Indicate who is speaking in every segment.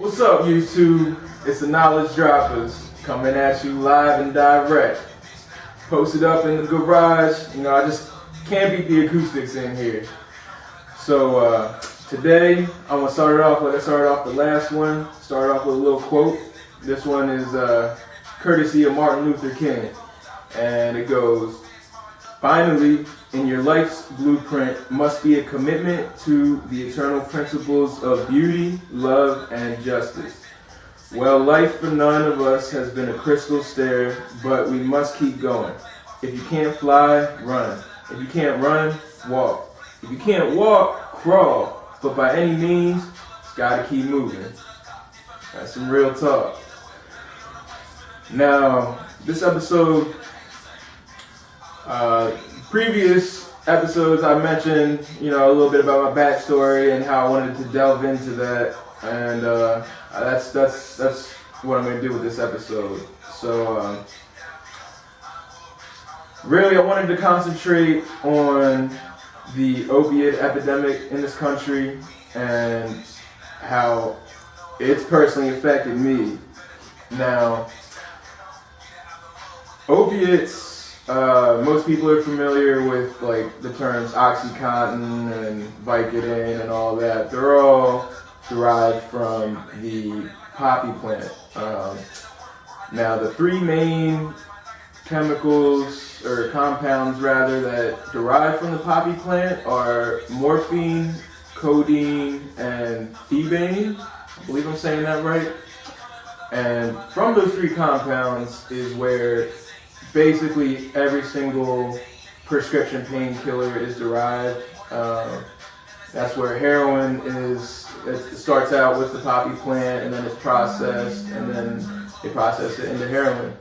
Speaker 1: What's up, YouTube? It's the Knowledge Droppers coming at you live and direct. Posted up in the garage. You know, I just can't beat the acoustics in here. So today I'm gonna start it off like I started off the last one. Start off with a little quote. This one is courtesy of Martin Luther King, and it goes, "Finally, in your life's blueprint must be a commitment to the eternal principles of beauty, love, and justice. Well, life for none of us has been a crystal stair, but we must keep going. If you can't fly, run. If you can't run, walk. If you can't walk, crawl. But by any means, it's gotta keep moving." That's some real talk. Now, this episode, previous episodes I mentioned, a little bit about my backstory and how I wanted to delve into that, and that's what I'm going to do with this episode. So, really, I wanted to concentrate on the opiate epidemic in this country and how it's personally affected me. Now, opiates, most people are familiar with like the terms Oxycontin and Vicodin and all that. They're all derived from the poppy plant. Now, the three main chemicals or compounds rather that derive from the poppy plant are morphine, codeine, and thebaine. I believe I'm saying that right. And from those three compounds is where basically every single prescription painkiller is derived. That's where heroin is. It starts out with the poppy plant, and then it's processed, and then they process it into heroin.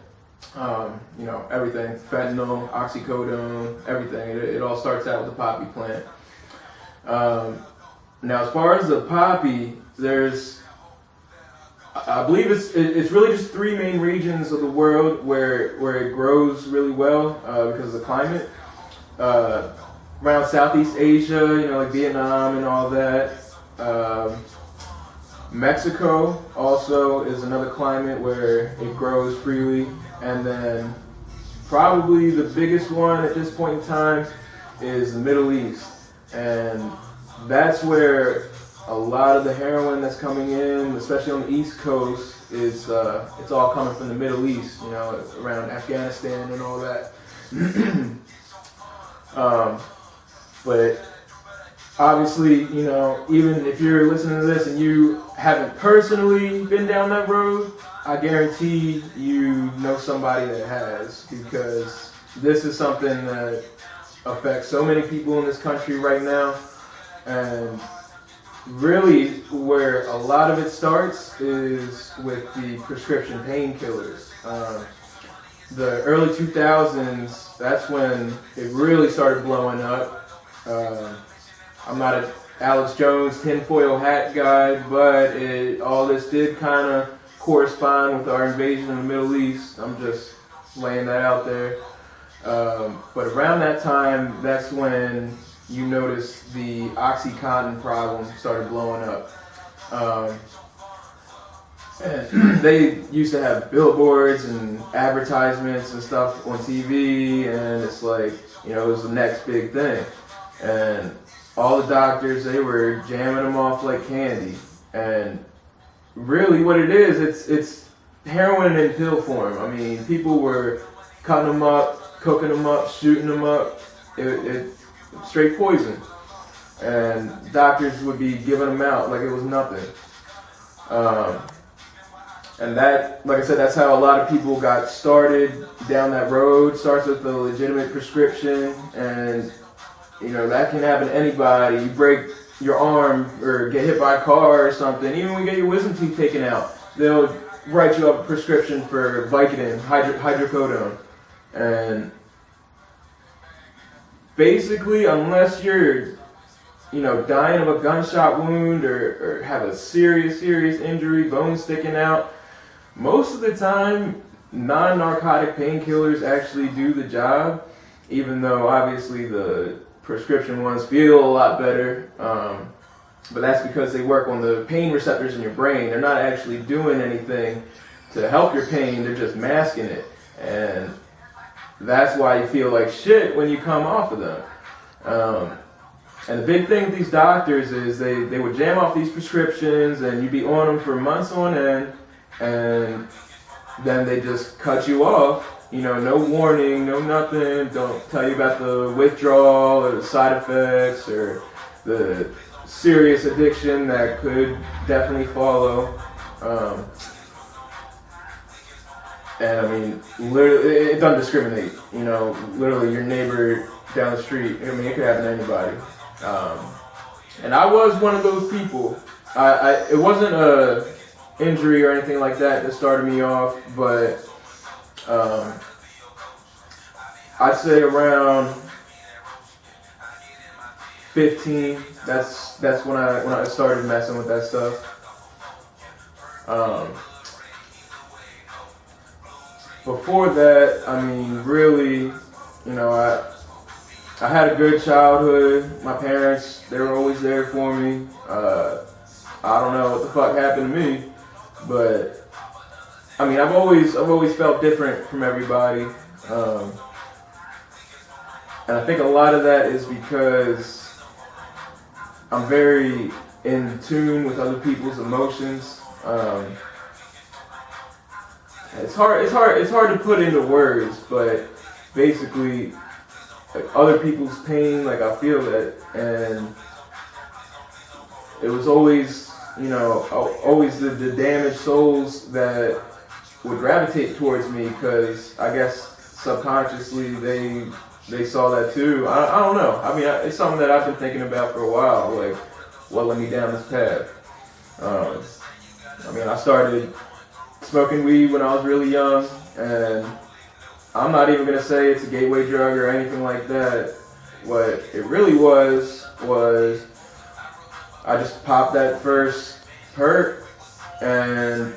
Speaker 1: Everything, fentanyl, oxycodone, everything. It all starts out with the poppy plant. Now, as far as the poppy, I believe it's really just three main regions of the world where it grows really well because of the climate. Around Southeast Asia, like Vietnam and all that. Mexico also is another climate where it grows freely. And then probably the biggest one at this point in time is the Middle East. And that's where a lot of the heroin that's coming in, especially on the East Coast, it's all coming from the Middle East, around Afghanistan and all that. But obviously, even if you're listening to this and you haven't personally been down that road, I guarantee you know somebody that has, because this is something that affects so many people in this country right now. And really, where a lot of it starts is with the prescription painkillers. The early 2000s, that's when it really started blowing up. I'm not an Alex Jones tinfoil hat guy, but all this did kind of correspond with our invasion of the Middle East. I'm just laying that out there. But around that time, that's when you notice the Oxycontin problem started blowing up. And they used to have billboards and advertisements and stuff on TV, and it's like, it was the next big thing. And all the doctors, they were jamming them off like candy. And really what it is, it's heroin in pill form. I mean, people were cutting them up, cooking them up, shooting them up. It straight poison, and doctors would be giving them out like it was nothing. And that, like I said, that's how a lot of people got started down that road. Starts with a legitimate prescription, and that can happen to anybody. You break your arm or get hit by a car or something. Even when you get your wisdom teeth taken out, they'll write you up a prescription for Vicodin, hydrocodone, and basically, unless you're, dying of a gunshot wound or have a serious injury, bone sticking out, most of the time, non-narcotic painkillers actually do the job, even though obviously the prescription ones feel a lot better. but that's because they work on the pain receptors in your brain. They're not actually doing anything to help your pain, they're just masking it. And that's why you feel like shit when you come off of them. And the big thing with these doctors is they would jam off these prescriptions and you'd be on them for months on end, and then they just cut you off. You know, no warning, no nothing. Don't tell you about the withdrawal or the side effects or the serious addiction that could definitely follow. And I mean, literally, it doesn't discriminate. You know, literally your neighbor down the street. I mean, it could happen to anybody. And I was one of those people. It wasn't a injury or anything like that started me off, but I'd say around 15. That's when I started messing with that stuff. Before that, I mean, really, you know, I had a good childhood. My parents, they were always there for me. I don't know what the fuck happened to me, but I mean, I've always felt different from everybody, and I think a lot of that is because I'm very in tune with other people's emotions. It's hard to put into words, but basically, like, other people's pain, like, I feel that, and it was always, you know, always the damaged souls that would gravitate towards me, because I guess subconsciously they saw that too. I don't know. I mean, it's something that I've been thinking about for a while, like, what led me down this path. I mean, I started smoking weed when I was really young, and I'm not even gonna say it's a gateway drug or anything like that. What it really was I just popped that first perk, and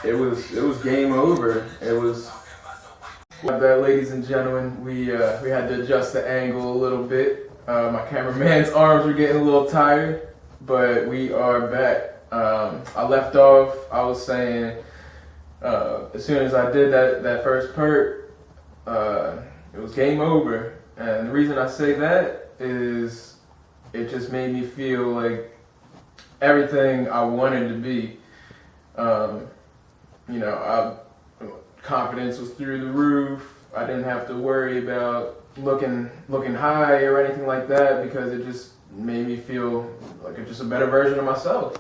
Speaker 1: it was game over. It was that, ladies and gentlemen. We had to adjust the angle a little bit. My cameraman's arms were getting a little tired, but we are back. I left off. I was saying, as soon as I did that first perk, it was game over. And the reason I say that is it just made me feel like everything I wanted to be. You know, confidence was through the roof. I didn't have to worry about looking high or anything like that, because it just made me feel like just a better version of myself.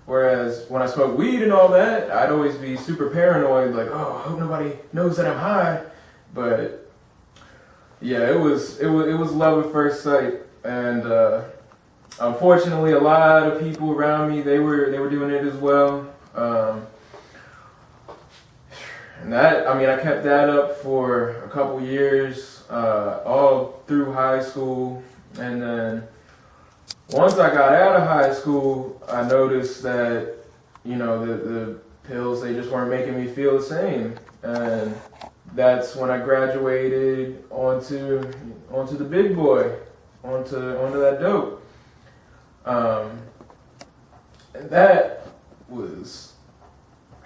Speaker 1: Whereas when I smoked weed and all that, I'd always be super paranoid, like, oh, I hope nobody knows that I'm high. But yeah, it was love at first sight, and unfortunately, a lot of people around me, they were doing it as well. And that, I mean, I kept that up for a couple years, all through high school, and then once I got out of high school, I noticed that, you know, the pills, they just weren't making me feel the same, and that's when I graduated onto the big boy, onto that dope. And that was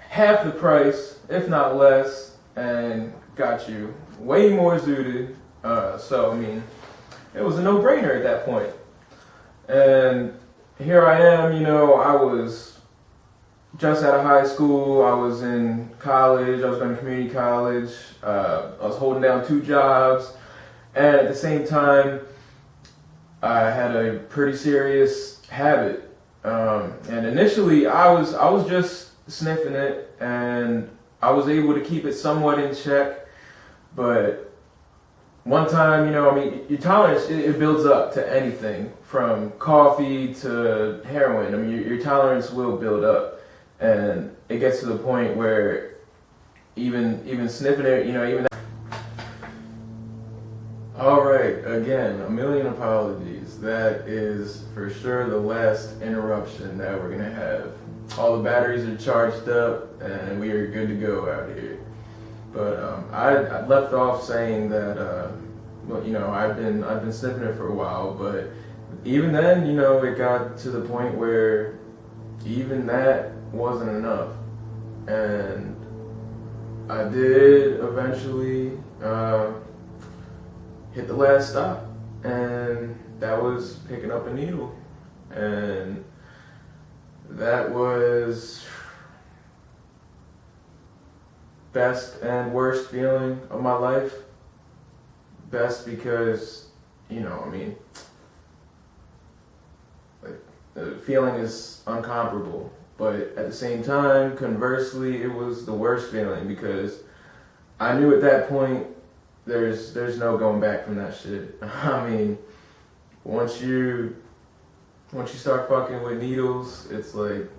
Speaker 1: half the price, if not less, and got you way more zooted. So, I mean, it was a no-brainer at that point. And here I am, you know, I was just out of high school, I was in college, I was going to community college, I was holding down 2 jobs, and at the same time, I had a pretty serious habit. And initially, I was just sniffing it, and I was able to keep it somewhat in check, but one time, you know, I mean, your tolerance, it builds up to anything, from coffee to heroin. I mean, your tolerance will build up, and it gets to the point where even sniffing it, you know, even that. All right, again, a million apologies. That is for sure the last interruption that we're gonna have. All the batteries are charged up, and we are good to go out here. But I left off saying that, well, you know, I've been sniffing it for a while, but even then, you know, it got to the point where even that wasn't enough. And I did eventually hit the last stop, and that was picking up a needle. And that was best and worst feeling of my life. Best because, you know, I mean, like, the feeling is incomparable. But at the same time, conversely, it was the worst feeling because I knew at that point there's no going back from that shit. I mean, once you start fucking with needles, it's like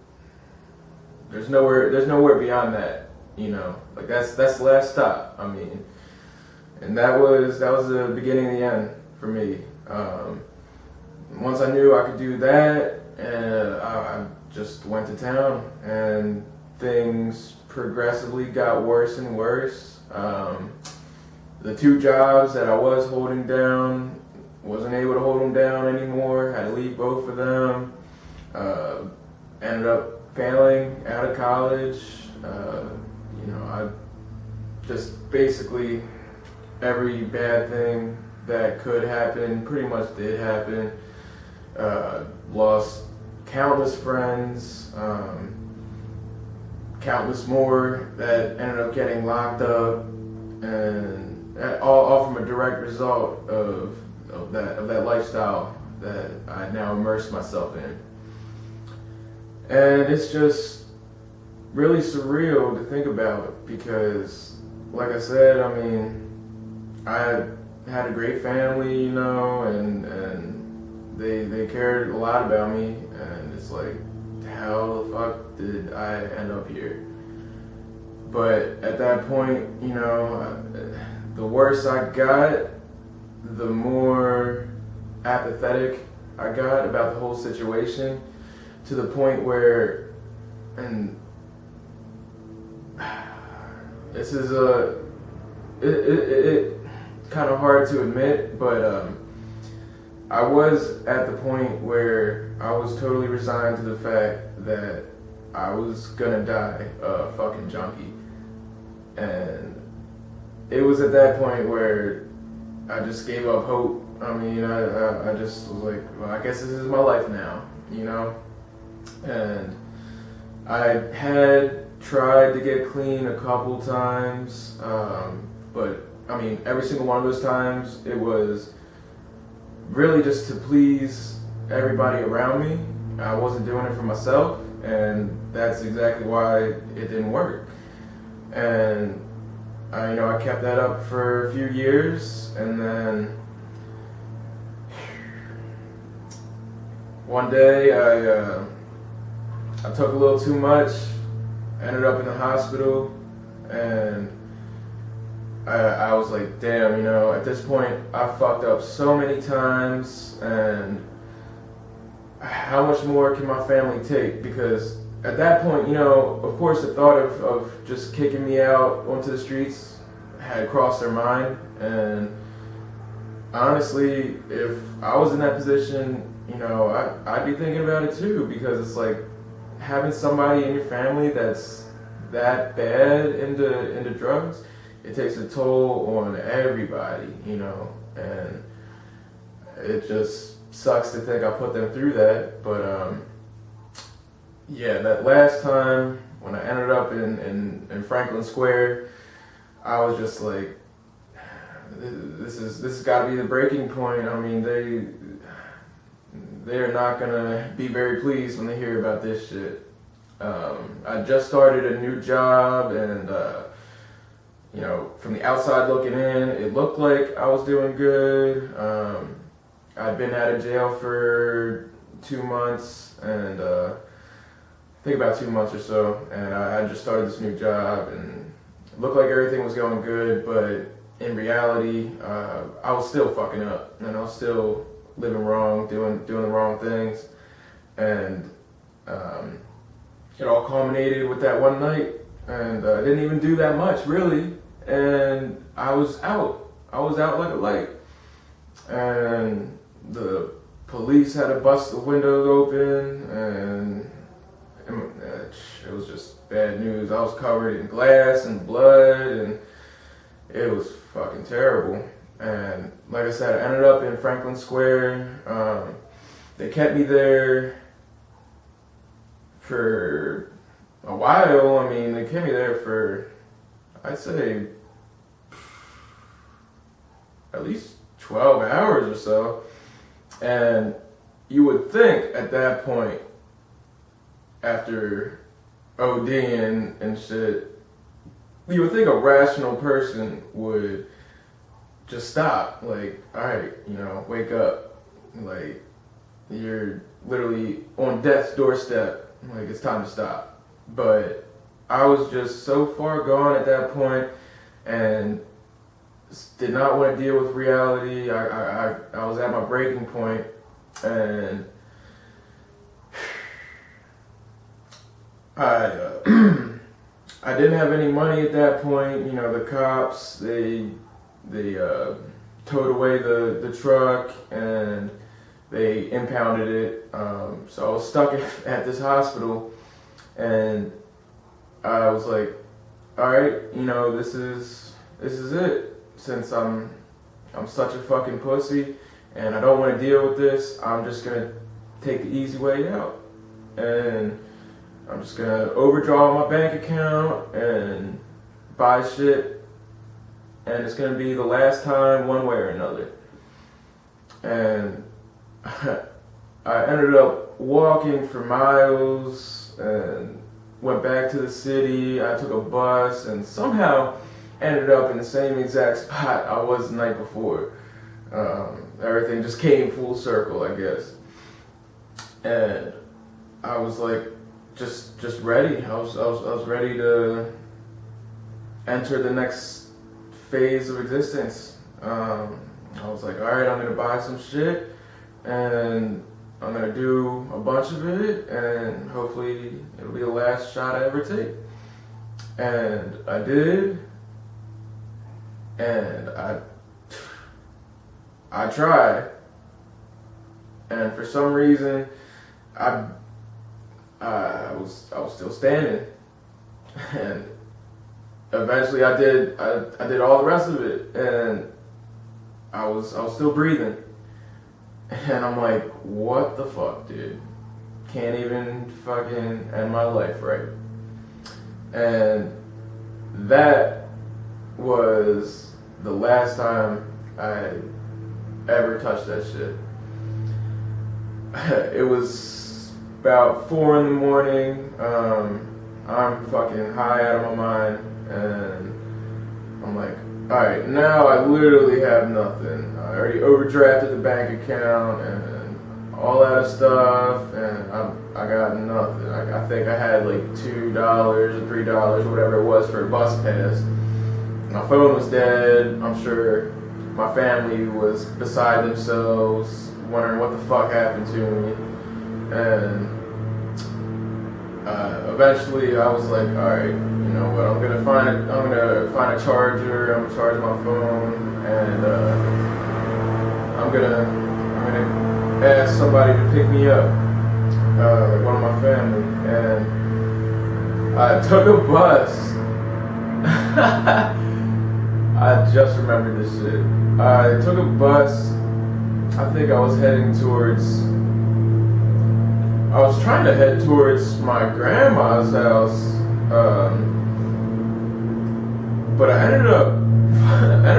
Speaker 1: there's nowhere beyond that, you know. Like that's the last stop. I mean, and that was the beginning of the end for me. Once I knew I could do that, and I just went to town, and things progressively got worse and worse. The two jobs that I was holding down, wasn't able to hold them down anymore, had to leave both of them. Ended up failing out of college. You know, I just basically every bad thing that could happen pretty much did happen. Lost countless friends, countless more that ended up getting locked up, and all from a direct result of that lifestyle that I now immersed myself in. And it's just really surreal to think about because, like I said, I mean, I had a great family, you know, and they cared a lot about me, and it's like, how the fuck did I end up here? But at that point, you know, the worse I got, the more apathetic I got about the whole situation, to the point where, and this is it kind of hard to admit, but I was at the point where I was totally resigned to the fact that I was gonna die a fucking junkie. And it was at that point where I just gave up hope. I mean, I just was like, well, I guess this is my life now, you know? And I had tried to get clean a couple times, but I mean, every single one of those times, it was really just to please everybody around me. I wasn't doing it for myself, and that's exactly why it didn't work. And I kept that up for a few years, and then one day I took a little too much, ended up in the hospital, and I was like, damn, you know, at this point I fucked up so many times, and how much more can my family take? Because at that point, you know, of course the thought of just kicking me out onto the streets had crossed their mind, and honestly, if I was in that position, you know, I'd be thinking about it too, because it's like having somebody in your family that's that bad into drugs, it takes a toll on everybody, you know, and it just sucks to think I put them through that. But yeah, that last time when I ended up in Franklin Square, I was just like, this has got to be the breaking point. I mean, they're not gonna be very pleased when they hear about this shit. I just started a new job, and you know, from the outside looking in, it looked like I was doing good. I'd been out of jail for 2 months, and I think about 2 months or so, and I just started this new job, and it looked like everything was going good, but in reality, I was still fucking up, and I was still living wrong, doing the wrong things, and it all culminated with that one night, and I didn't even do that much, really, and I was out like a light, and the police had to bust the windows open, and it was just bad news. I was covered in glass and blood, and it was fucking terrible. And like I said, I ended up in Franklin Square. They kept me there for a while. I mean, they kept me there for, I'd say, at least 12 hours or so. And you would think at that point, after ODing and shit, you would think a rational person would just stop. Like, alright, wake up. Like, you're literally on death's doorstep. Like, it's time to stop. But I was just so far gone at that point and did not want to deal with reality. I was at my breaking point, and I didn't have any money at that point. The cops, they towed away the truck and they impounded it. So I was stuck at this hospital, and I was like, all right, this is it. Since I'm such a fucking pussy and I don't want to deal with this, I'm just gonna take the easy way out, and I'm just gonna overdraw my bank account and buy shit, and it's gonna be the last time one way or another. And I ended up walking for miles and went back to the city. I took a bus and somehow ended up in the same exact spot I was the night before. Everything just came full circle, I guess. And I was like, just ready. I was ready to enter the next phase of existence. I was like, all right, I'm gonna buy some shit, and I'm gonna do a bunch of it, and hopefully it'll be the last shot I ever take. And I did. And I tried, and for some reason, I was still standing, and eventually I did all the rest of it, and I was still breathing, and I'm like, what the fuck, dude? Can't even fucking end my life right. And that was the last time I ever touched that shit. It was about 4 a.m. I'm fucking high out of my mind, and I'm like, alright, now I literally have nothing. I already overdrafted the bank account and all that stuff, and I got nothing. I think I had like $2 or $3, whatever it was, for a bus pass. My phone was dead. I'm sure my family was beside themselves, wondering what the fuck happened to me. And eventually, I was like, all right, you know what? I'm gonna find a charger. I'm gonna charge my phone, and I'm gonna ask somebody to pick me up, like one of my family. And I took a bus. I just remembered this shit. I took a bus. I think I was trying to head towards my grandma's house, but I ended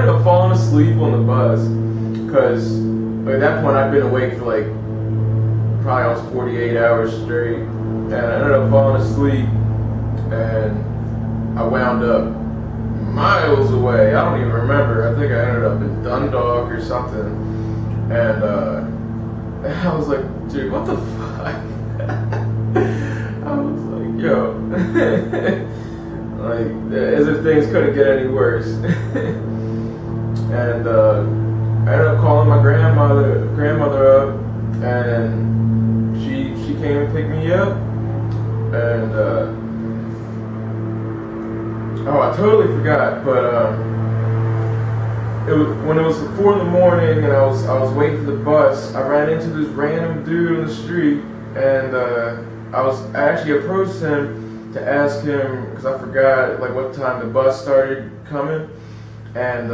Speaker 1: up falling asleep on the bus, because at that point I'd been awake for like probably almost 48 hours straight, and I ended up falling asleep, and I wound up miles away. I don't even remember. I think I ended up in Dundalk or something, and I was like, dude, what the fuck? I was like, yo, like, as if things couldn't get any worse. And I ended up calling my grandmother up, and she came and picked me up, and oh, I totally forgot, but when it was 4 in the morning and I was waiting for the bus. I ran into this random dude on the street, and I actually approached him to ask him, because I forgot like what time the bus started coming, and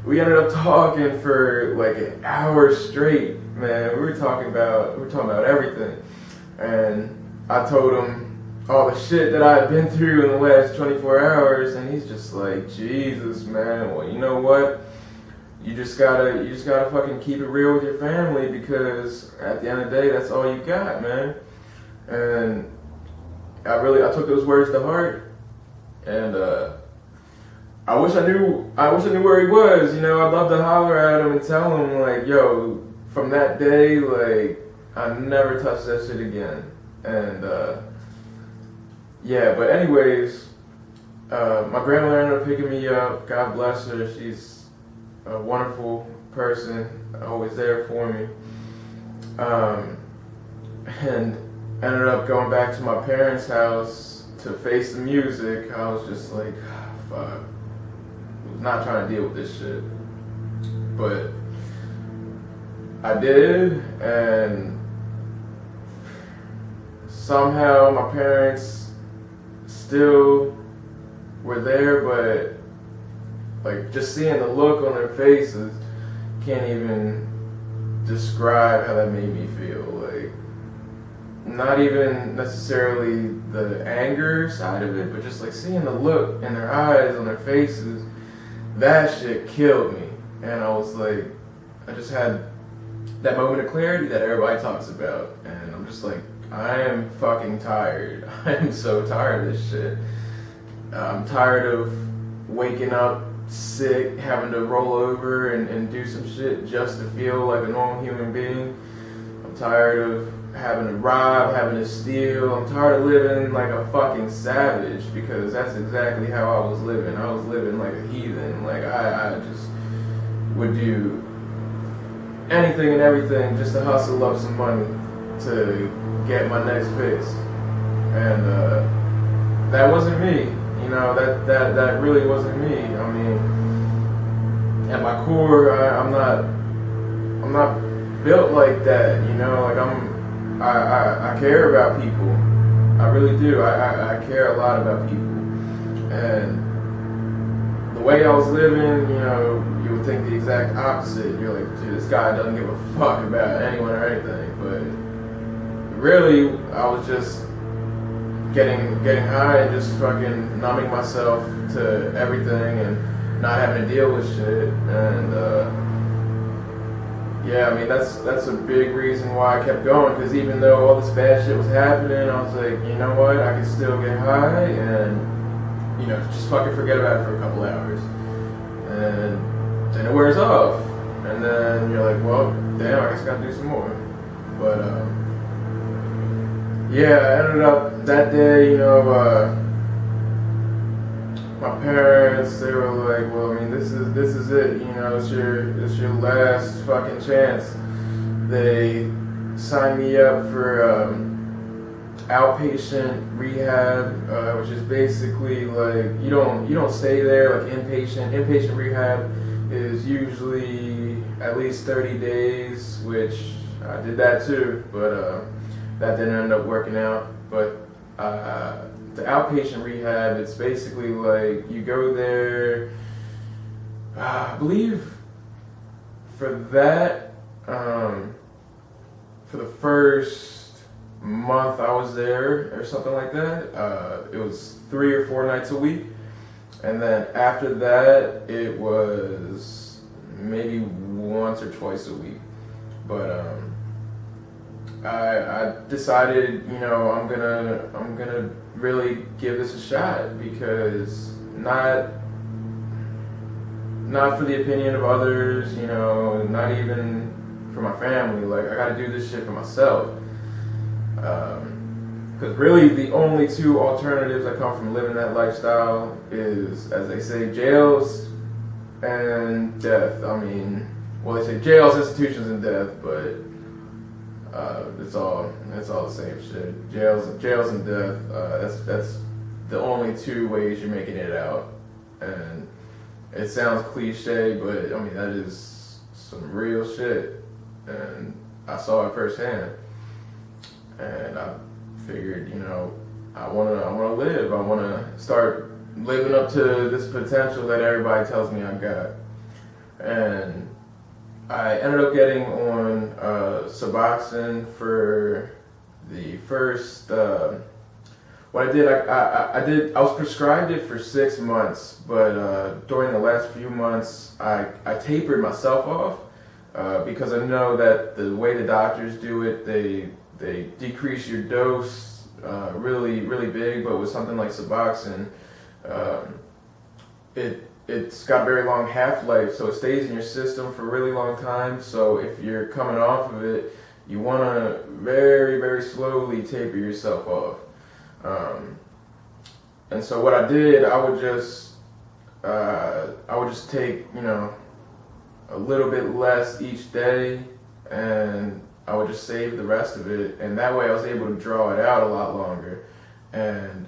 Speaker 1: we ended up talking for like an hour straight, man. We were talking about everything, and I told him all the shit that I had been through in the last 24 hours, and he's just like, Jesus, man. Well, you know what? You just gotta fucking keep it real with your family, because at the end of the day, that's all you got, man. And I took those words to heart, and I wish I knew where he was. You know, I'd love to holler at him and tell him like, yo, from that day, like, I never touched that shit again. And yeah, but anyways, my grandmother ended up picking me up. God bless her. She's a wonderful person, always there for me. And ended up going back to my parents' house to face the music. I was just like, fuck. I was not trying to deal with this shit. But I did, and somehow my parents still were there, but like just seeing the look on their faces, can't even describe how that made me feel. Like, not even necessarily the anger side of it, but just like seeing the look in their eyes, on their faces, that shit killed me. And I was like, I just had that moment of clarity that everybody talks about, and I'm just like, I am fucking tired. I am so tired of this shit. I'm tired of waking up sick, having to roll over and do some shit just to feel like a normal human being. I'm tired of having to rob, having to steal. I'm tired of living like a fucking savage, because that's exactly how I was living. I was living like a heathen. Like, I just would do anything and everything just to hustle up some money to get my next fix. And that wasn't me. You know, that really wasn't me. I mean, at my core, I'm not built like that. You know, like I care about people. I really do. I care a lot about people. And the way I was living, you know, you would think the exact opposite. You're like, dude, this guy doesn't give a fuck about anyone or anything. But really, I was just getting high and just fucking numbing myself to everything and not having to deal with shit. And yeah, I mean, that's a big reason why I kept going, because even though all this bad shit was happening, I was like, you know what, I can still get high and, you know, just fucking forget about it for a couple hours. And then it wears off. And then you're like, well, damn, I guess I gotta do some more. But yeah, I ended up that day, you know, my parents, they were like, well, I mean, this is it, you know, it's your last fucking chance. They signed me up for outpatient rehab, which is basically like you don't stay there like inpatient. Inpatient rehab is usually at least 30 days, which I did that too, but that didn't end up working out. But the outpatient rehab, it's basically like you go there, I believe for that, for the first month I was there or something like that, it was 3 or 4 nights a week. And then after that, it was maybe once or twice a week. But I decided, you know, I'm gonna really give this a shot, because not for the opinion of others, you know, not even for my family. Like, I gotta do this shit for myself. Because really the only 2 alternatives that come from living that lifestyle is, as they say, jails and death. I mean, well, they say jails, institutions, and death, but it's all the same shit. Jails and death. That's the only 2 ways you're making it out. And it sounds cliche, but I mean, that is some real shit. And I saw it firsthand. And I figured, you know, I wanna live. I wanna start living up to this potential that everybody tells me I got. And I ended up getting on Suboxone for the first. What I did, I was prescribed it for 6 months, but during the last few months, I tapered myself off because I know that the way the doctors do it, they decrease your dose really big, but with something like Suboxone, it's got a very long half-life, so it stays in your system for a really long time. So if you're coming off of it, you want to very slowly taper yourself off. And so what I did, I would just take, you know, a little bit less each day, and I would just save the rest of it, and that way I was able to draw it out a lot longer, and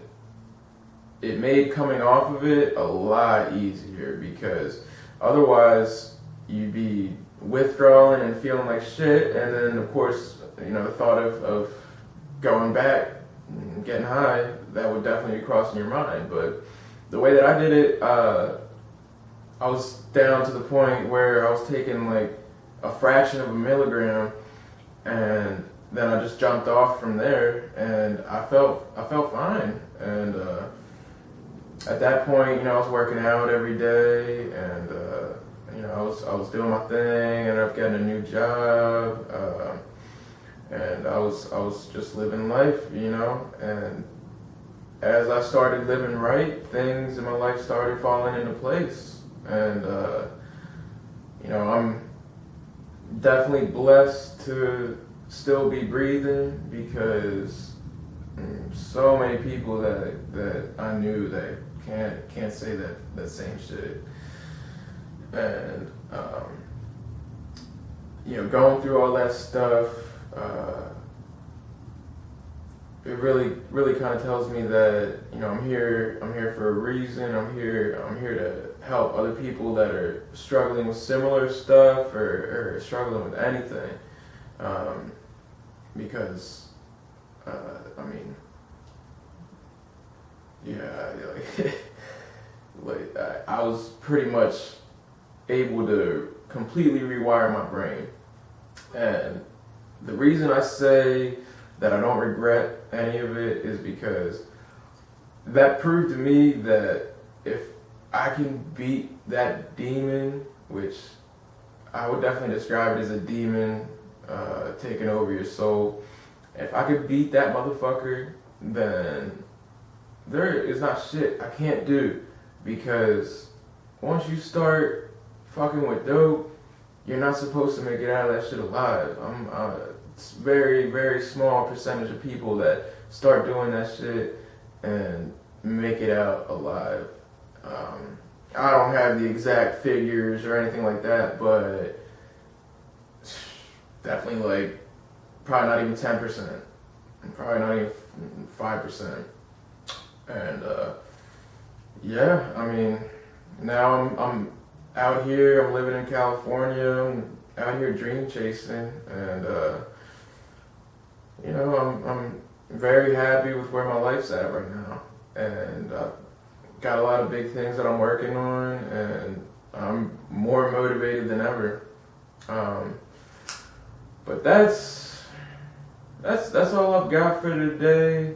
Speaker 1: it made coming off of it a lot easier, because otherwise you'd be withdrawing and feeling like shit, and then of course, you know, the thought of going back and getting high, that would definitely be crossing your mind. But the way that I did it, I was down to the point where I was taking like a fraction of a milligram, and then I just jumped off from there, and I felt fine. And at that point, you know, I was working out every day, and you know, I was doing my thing, ended up getting a new job, and I was just living life, you know. And as I started living right, things in my life started falling into place, and you know, I'm definitely blessed to still be breathing, because so many people that I knew that can't say that same shit. And you know, going through all that stuff, it really kind of tells me that, you know, I'm here for a reason. I'm here to help other people that are struggling with similar stuff, or struggling with anything, because I mean, yeah, like I was pretty much able to completely rewire my brain. And the reason I say that I don't regret any of it is because that proved to me that if I can beat that demon, which I would definitely describe it as a demon taking over your soul, if I could beat that motherfucker, then there is not shit I can't do. Because once you start fucking with dope, you're not supposed to make it out of that shit alive. It's very small percentage of people that start doing that shit and make it out alive. I don't have the exact figures or anything like that, but definitely like probably not even 10%, and probably not even 5%. And yeah, I mean, now I'm out here, I'm living in California, I'm out here dream chasing, and you know, I'm very happy with where my life's at right now, and I've got a lot of big things that I'm working on, and I'm more motivated than ever. But that's all I've got for today.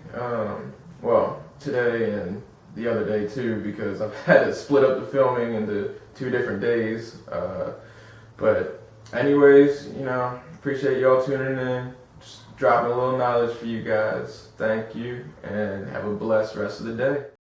Speaker 1: Well, today and the other day too, because I've had to split up the filming into 2 different days. But anyways, you know, appreciate y'all tuning in. Just dropping a little knowledge for you guys. Thank you, and have a blessed rest of the day.